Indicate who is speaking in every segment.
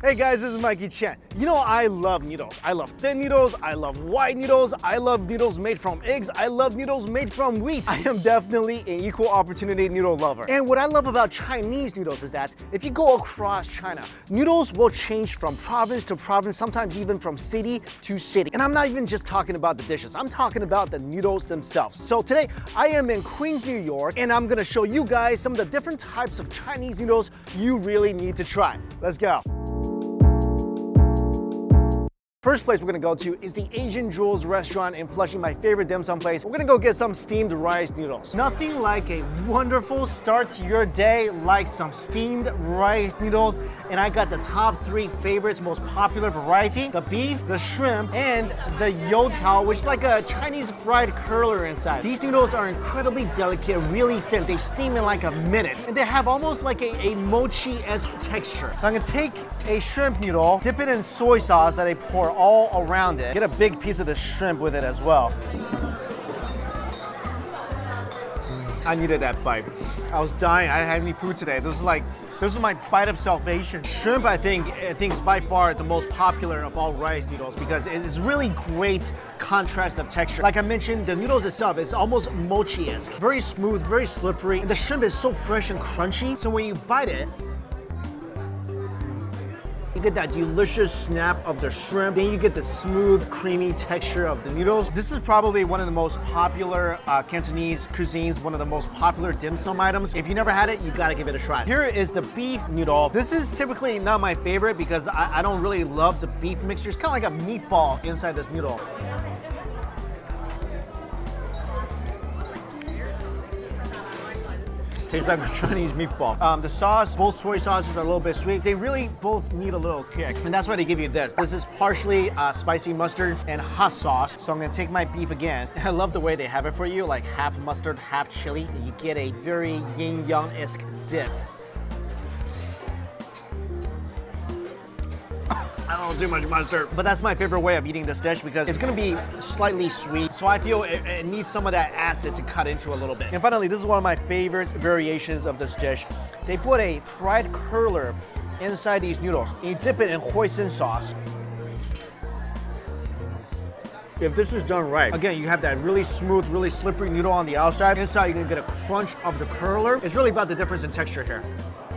Speaker 1: Hey guys, this is Mikexingchen. You know I love noodles. I love thin noodles, I love white noodles, I love noodles made from eggs, I love noodles made from wheat. I am definitely an equal opportunity noodle lover. And what I love about Chinese noodles is that if you go across China, noodles will change from province to province, sometimes even from city to city. And I'm not even just talking about the dishes, I'm talking about the noodles themselves. So today I am in Queens, New York, and I'm gonna show you guys some of the different types of Chinese noodles you really need to try. Let's go. First place we're gonna go to is the Asian Jewels restaurant in Flushing, my favorite dim sum place. We're gonna go get some steamed rice noodles. Nothing like a wonderful start to your day like some steamed rice noodles. And I got the top 3 favorites, most popular variety: the beef, the shrimp, and the youtiao, which is like a Chinese fried curler inside. These noodles are incredibly delicate, really thin. They steam in like a minute. And they have almost like a mochi-esque texture. So I'm gonna take a shrimp noodle, dip it in soy sauce that I pour all around it. Get a big piece of the shrimp with it as well. I needed that bite. I was dying. I didn't have any food today. This was my bite of salvation. Shrimp, I think is by far the most popular of all rice noodles because it is really great contrast of texture. Like I mentioned, the noodles itself is almost mochi-esque. Very smooth, very slippery. And the shrimp is so fresh and crunchy. So when you bite it, you get that delicious snap of the shrimp, then you get the smooth, creamy texture of the noodles. This is probably one of the most popular Cantonese cuisines, one of the most popular dim sum items. If you never had it, you gotta give it a try. Here is the beef noodle. This is typically not my favorite because I don't really love the beef mixture. It's kind of like a meatball inside this noodle. Tastes like a Chinese meatball. The sauce, both soy sauces are a little bit sweet. They really both need a little kick. And that's why they give you this. This is partially spicy mustard and hot sauce. So I'm gonna take my beef again. I love the way they have it for you, like half mustard, half chili. You get a very yin-yang-esque dip. I don't do much mustard. But that's my favorite way of eating this dish because it's gonna be slightly sweet. So I feel it needs some of that acid to cut into a little bit. And finally, this is one of my favorite variations of this dish. They put a fried curler inside these noodles. You dip it in hoisin sauce. If this is done right, again, you have that really smooth, really slippery noodle on the outside. Inside, you're gonna get a crunch of the curler. It's really about the difference in texture here.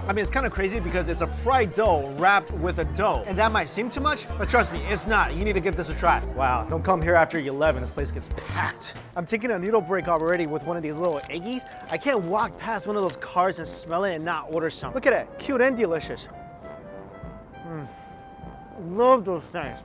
Speaker 1: I mean, it's kind of crazy because it's a fried dough wrapped with a dough. And that might seem too much, but trust me, it's not. You need to give this a try. Wow, don't come here after 11. This place gets packed. I'm taking a noodle break already with one of these little eggies. I can't walk past one of those cars and smell it and not order some. Look at it, cute and delicious. Love those things.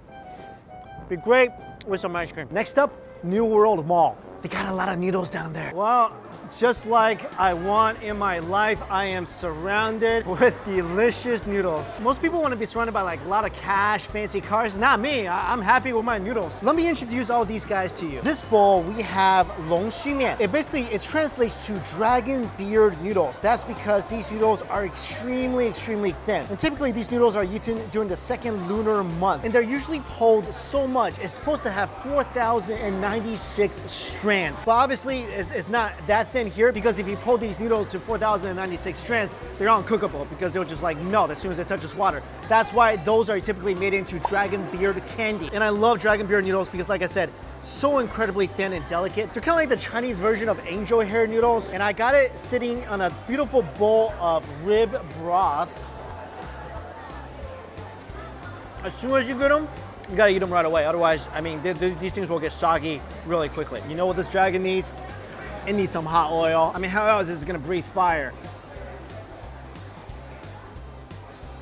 Speaker 1: Be great with some ice cream. Next up, New World Mall. They got a lot of noodles down there. Well, just like I want in my life, I am surrounded with delicious noodles. Most people want to be surrounded by like a lot of cash, fancy cars. Not me, I'm happy with my noodles. Let me introduce all these guys to you. This bowl, we have long xu mian. It translates to dragon beard noodles. That's because these noodles are extremely thin. And typically these noodles are eaten during the 2nd lunar month. And they're usually pulled so much. It's supposed to have 4,096 strands. But obviously it's not that thin here because if you pull these noodles to 4,096 strands, they're uncookable because they'll just like melt as soon as it touches water. That's why those are typically made into dragon beard candy. And I love dragon beard noodles because, like I said, so incredibly thin and delicate. They're kind of like the Chinese version of angel hair noodles. And I got it sitting on a beautiful bowl of rib broth. As soon as you get them, you gotta eat them right away. Otherwise, I mean, these things will get soggy really quickly. You know what this dragon needs? It needs some hot oil. I mean, how else is it gonna breathe fire?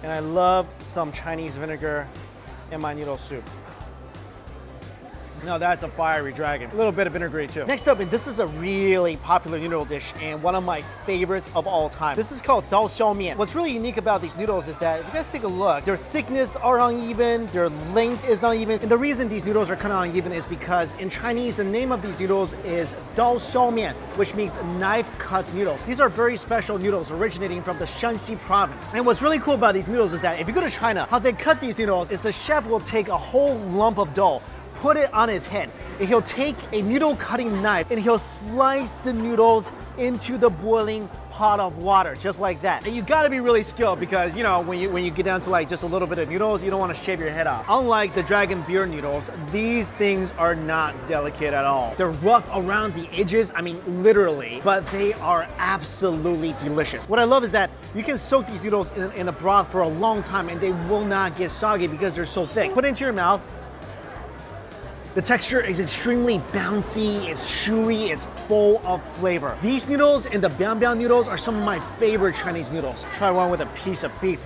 Speaker 1: And I love some Chinese vinegar in my noodle soup. No, that's a fiery dragon. A little bit of vinegary too. Next up, and this is a really popular noodle dish and one of my favorites of all time. This is called dao xiao mian. What's really unique about these noodles is that if you guys take a look, their thickness are uneven, their length is uneven. And the reason these noodles are kind of uneven is because in Chinese, the name of these noodles is dao xiao mian, which means knife cut noodles. These are very special noodles originating from the Shanxi province. And what's really cool about these noodles is that if you go to China, how they cut these noodles is the chef will take a whole lump of dough, put it on his head, and he'll take a noodle cutting knife and he'll slice the noodles into the boiling pot of water, just like that. And you gotta be really skilled because, you know, when you get down to like just a little bit of noodles, you don't want to shave your head off. Unlike the dragon beer noodles, these things are not delicate at all. They're rough around the edges, I mean literally, but they are absolutely delicious. What I love is that you can soak these noodles in a broth for a long time and they will not get soggy because they're so thick. Put it into your mouth. The texture is extremely bouncy, it's chewy, it's full of flavor. These noodles and the Biang noodles are some of my favorite Chinese noodles. Try one with a piece of beef.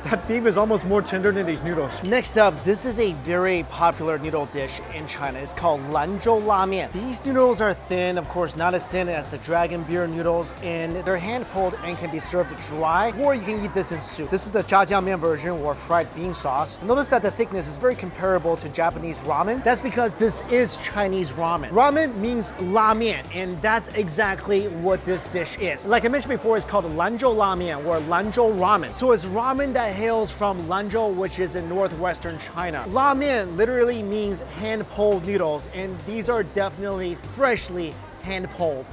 Speaker 1: That beef is almost more tender than these noodles. Next up, this is a very popular noodle dish in China. It's called Lanzhou La Mian. These noodles are thin, of course, not as thin as the dragon beer noodles, and they're hand pulled and can be served dry, or you can eat this in soup. This is the jiajiang version or fried bean sauce. Notice that the thickness is very comparable to Japanese ramen. That's because this is Chinese ramen. Ramen means la mian, and that's exactly what this dish is. Like I mentioned before, it's called Lanzhou La Mian or Lanzhou ramen. So it's ramen that hails from Lanzhou, which is in northwestern China. La mian literally means hand-pulled noodles, and these are definitely freshly hand-pulled.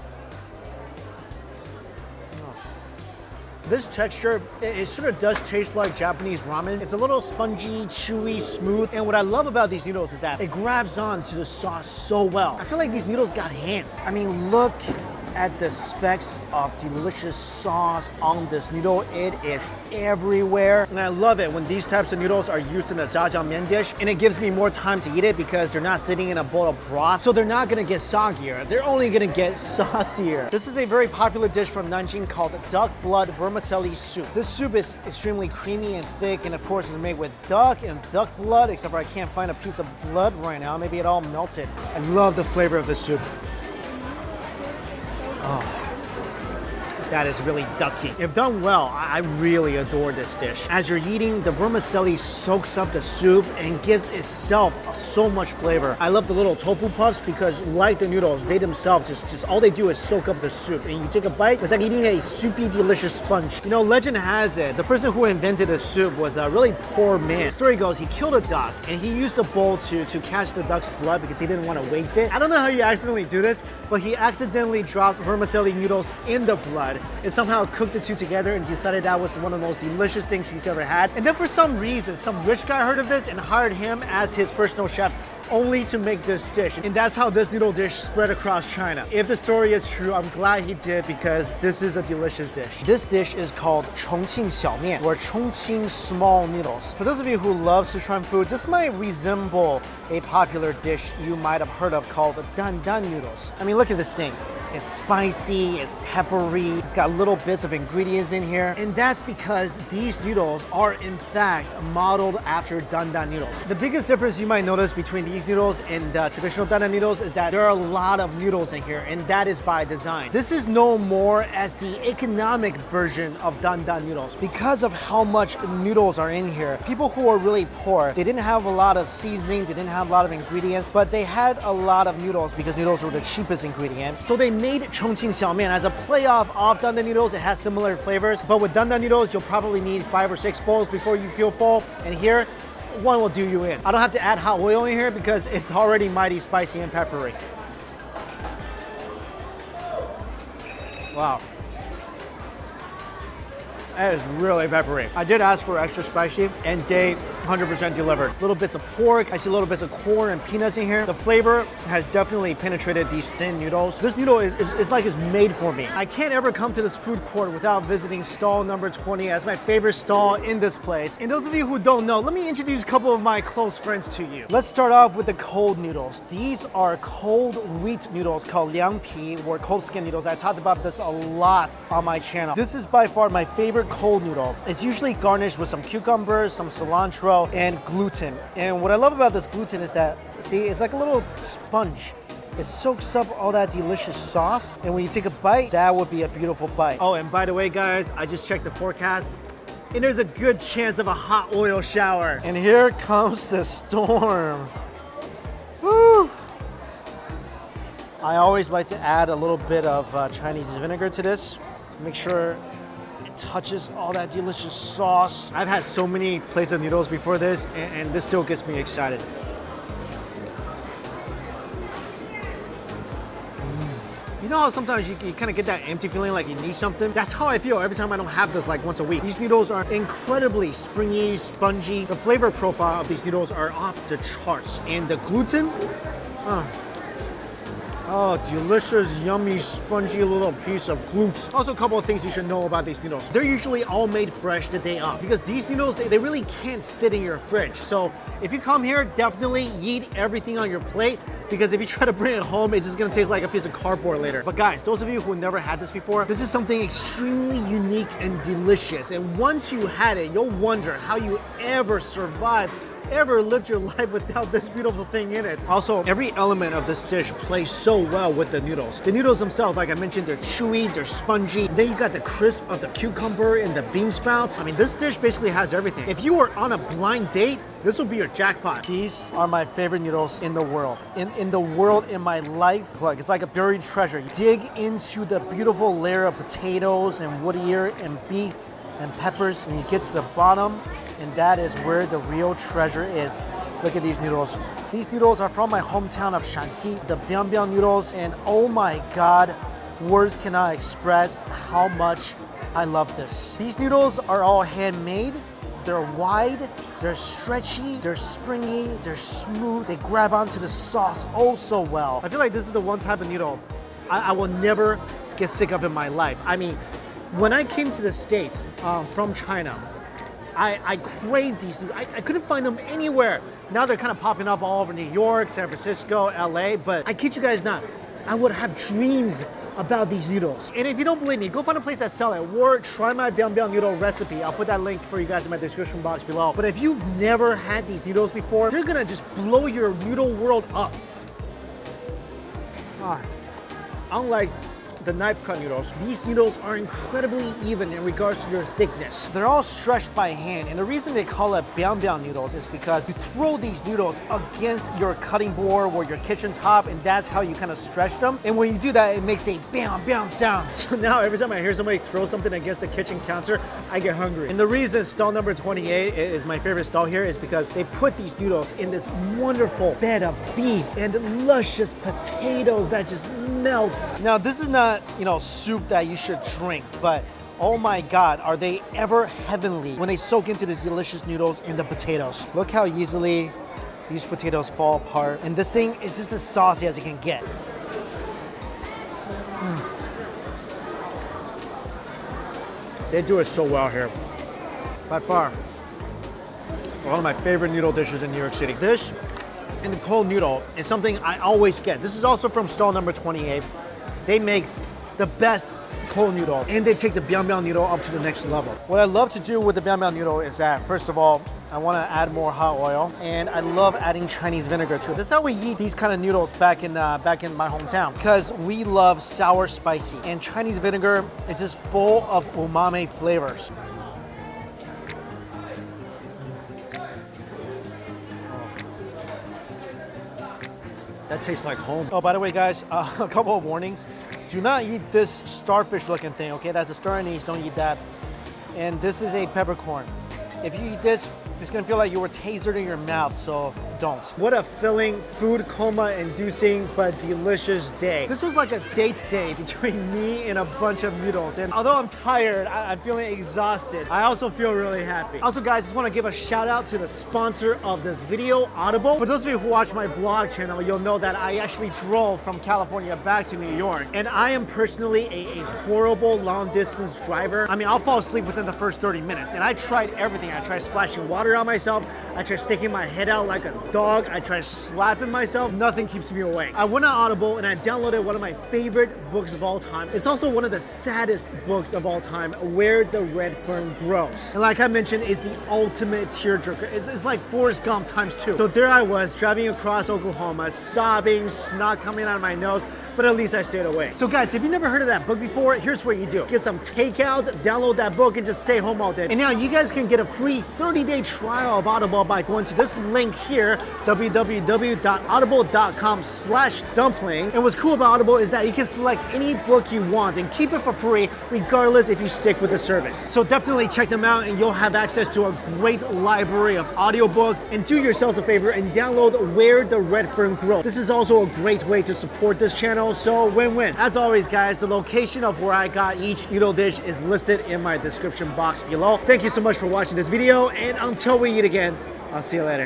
Speaker 1: This texture, it sort of does taste like Japanese ramen. It's a little spongy, chewy, smooth, and what I love about these noodles is that it grabs on to the sauce so well. I feel like these noodles got hands. I mean, look at the specks of delicious sauce on this noodle. It is everywhere. And I love it when these types of noodles are used in a jiajiang dish, and it gives me more time to eat it because they're not sitting in a bowl of broth, so they're not gonna get soggier. They're only gonna get saucier. This is a very popular dish from Nanjing called duck blood vermicelli soup. This soup is extremely creamy and thick, and of course it's made with duck and duck blood, except for I can't find a piece of blood right now. Maybe it all melted. I love the flavor of this soup. Oh, that is really ducky. If done well, I really adore this dish. As you're eating, the vermicelli soaks up the soup and gives itself so much flavor. I love the little tofu puffs because, like the noodles, they themselves, just all they do is soak up the soup. And you take a bite, it's like eating a soupy, delicious sponge. You know, legend has it, the person who invented the soup was a really poor man. The story goes, he killed a duck and he used a bowl to catch the duck's blood because he didn't want to waste it. I don't know how you accidentally do this, but he accidentally dropped vermicelli noodles in the blood and somehow cooked the two together and decided that was one of the most delicious things he's ever had. And then for some reason, some rich guy heard of this and hired him as his personal chef only to make this dish. And that's how this noodle dish spread across China. If the story is true, I'm glad he did because this is a delicious dish. This dish is called Chongqing Xiao or Chongqing small noodles. For those of you who love Sichuan food, this might resemble a popular dish you might have heard of called Dan Dan noodles. I mean, look at this thing. It's spicy, it's peppery, it's got little bits of ingredients in here. And that's because these noodles are in fact modeled after Dan Dan noodles. The biggest difference you might notice between these noodles and the traditional Dan Dan noodles is that there are a lot of noodles in here, and that is by design. This is known more as the economic version of Dan Dan noodles. Because of how much noodles are in here, people who are really poor, they didn't have a lot of seasoning, they didn't have a lot of ingredients, but they had a lot of noodles because noodles were the cheapest ingredient. So they made Chongqing Xiaomian as a playoff of Dan Dan noodles. It has similar flavors, but with Dan Dan noodles, you'll probably need 5 or 6 bowls before you feel full. And here, one will do you in. I don't have to add hot oil in here because it's already mighty spicy and peppery. Wow. That is really peppery. I did ask for extra spicy and they 100% delivered. Little bits of pork, I see little bits of corn and peanuts in here. The flavor has definitely penetrated these thin noodles. This noodle is like it's made for me. I can't ever come to this food court without visiting stall number 20 as my favorite stall in this place. And those of you who don't know, let me introduce a couple of my close friends to you. Let's start off with the cold noodles. These are cold wheat noodles called liang pi or cold skin noodles. I talked about this a lot on my channel. This is by far my favorite cold noodle. It's usually garnished with some cucumbers, some cilantro, and gluten. And what I love about this gluten is that, see, it's like a little sponge. It soaks up all that delicious sauce, and when you take a bite, that would be a beautiful bite. Oh, and by the way, guys, I just checked the forecast, and there's a good chance of a hot oil shower. And here comes the storm. Woo! I always like to add a little bit of Chinese vinegar to this. Make sure touches all that delicious sauce. I've had so many plates of noodles before this, and this still gets me excited. You know how sometimes you kind of get that empty feeling like you need something? That's how I feel every time I don't have this like once a week. These noodles are incredibly springy, spongy. The flavor profile of these noodles are off the charts. And the gluten, oh, delicious, yummy, spongy little piece of gluten. Also, a couple of things you should know about these noodles. They're usually all made fresh the day of because these noodles, they really can't sit in your fridge. So if you come here, definitely eat everything on your plate because if you try to bring it home, it's just gonna taste like a piece of cardboard later. But guys, those of you who never had this before, this is something extremely unique and delicious. And once you had it, you'll wonder how you ever survived, ever lived your life without this beautiful thing in it. Also, every element of this dish plays so well with the noodles. The noodles themselves, like I mentioned, they're chewy, they're spongy. Then you got the crisp of the cucumber and the bean sprouts. I mean, this dish basically has everything. If you were on a blind date, this will be your jackpot. These are my favorite noodles in the world. In the world, in my life. Look, it's like a buried treasure. You dig into the beautiful layer of potatoes and wood ear and beef and peppers, and you get to the bottom, and that is where the real treasure is. Look at these noodles. These noodles are from my hometown of Shanxi, the Biang noodles, and oh my God, words cannot express how much I love this. These noodles are all handmade. They're wide, they're stretchy, they're springy, they're smooth. They grab onto the sauce oh so well. I feel like this is the one type of noodle I will never get sick of in my life. I mean, when I came to the States from China, I craved these noodles. I couldn't find them anywhere. Now they're kind of popping up all over New York, San Francisco, LA, but I kid you guys not, I would have dreams about these noodles. And if you don't believe me, go find a place that sell it or try my Biang noodle recipe. I'll put that link for you guys in my description box below. But if you've never had these noodles before, they're gonna just blow your noodle world up. Unlike the knife cut noodles, these noodles are incredibly even in regards to their thickness. They're all stretched by hand, and the reason they call it Biang noodles is because you throw these noodles against your cutting board or your kitchen top, and that's how you kind of stretch them. And when you do that, it makes a bam sound. So now every time I hear somebody throw something against the kitchen counter, I get hungry. And the reason stall number 28 is my favorite stall here is because they put these noodles in this wonderful bed of beef and luscious potatoes that just melts. Now this is not, soup that you should drink, but oh my God, are they ever heavenly when they soak into these delicious noodles in the potatoes. Look how easily these potatoes fall apart. And this thing is just as saucy as it can get. They do it so well here. By far, one of my favorite noodle dishes in New York City. This and the cold noodle is something I always get. This is also from stall number 28. They make the best cold noodle, and they take the Biang noodle up to the next level. What I love to do with the Biang noodle is that, first of all, I want to add more hot oil, and I love adding Chinese vinegar to it. This is how we eat these kind of noodles back in my hometown, because we love sour spicy, and Chinese vinegar is just full of umami flavors. That tastes like home. Oh, by the way, guys, a couple of warnings. Do not eat this starfish looking thing, okay? That's a star anise, don't eat that. And this is a peppercorn. If you eat this, it's gonna feel like you were tasered in your mouth, so don't. What a filling, food coma inducing, but delicious day. This was like a date day between me and a bunch of noodles. And although I'm tired, I'm feeling exhausted, I also feel really happy. Also guys, just wanna give a shout out to the sponsor of this video, Audible. For those of you who watch my vlog channel, you'll know that I actually drove from California back to New York. And I am personally a horrible long distance driver. I mean, I'll fall asleep within the first 30 minutes. And I tried everything. I tried splashing water on myself. I tried sticking my head out like a dog. I tried slapping myself. Nothing keeps me awake. I went on Audible and I downloaded one of my favorite books of all time. It's also one of the saddest books of all time, Where the Red Fern Grows. And like I mentioned, it's the ultimate tearjerker. It's like Forrest Gump ×2. So there I was driving across Oklahoma, sobbing, snot coming out of my nose, but at least I stayed awake. So guys, if you've never heard of that book before, here's what you do. Get some takeouts, download that book, and just stay home all day. And now you guys can get a free 30-day trial of Audible by going to this link here there, www.audible.com/dumpling. And what's cool about Audible is that you can select any book you want and keep it for free regardless if you stick with the service. So definitely check them out and you'll have access to a great library of audiobooks. And do yourselves a favor and download Where the Red Fern Grows. This is also a great way to support this channel, so win-win. As always, guys, the location of where I got each noodle dish is listed in my description box below. Thank you so much for watching this video, and until we eat again, I'll see you later.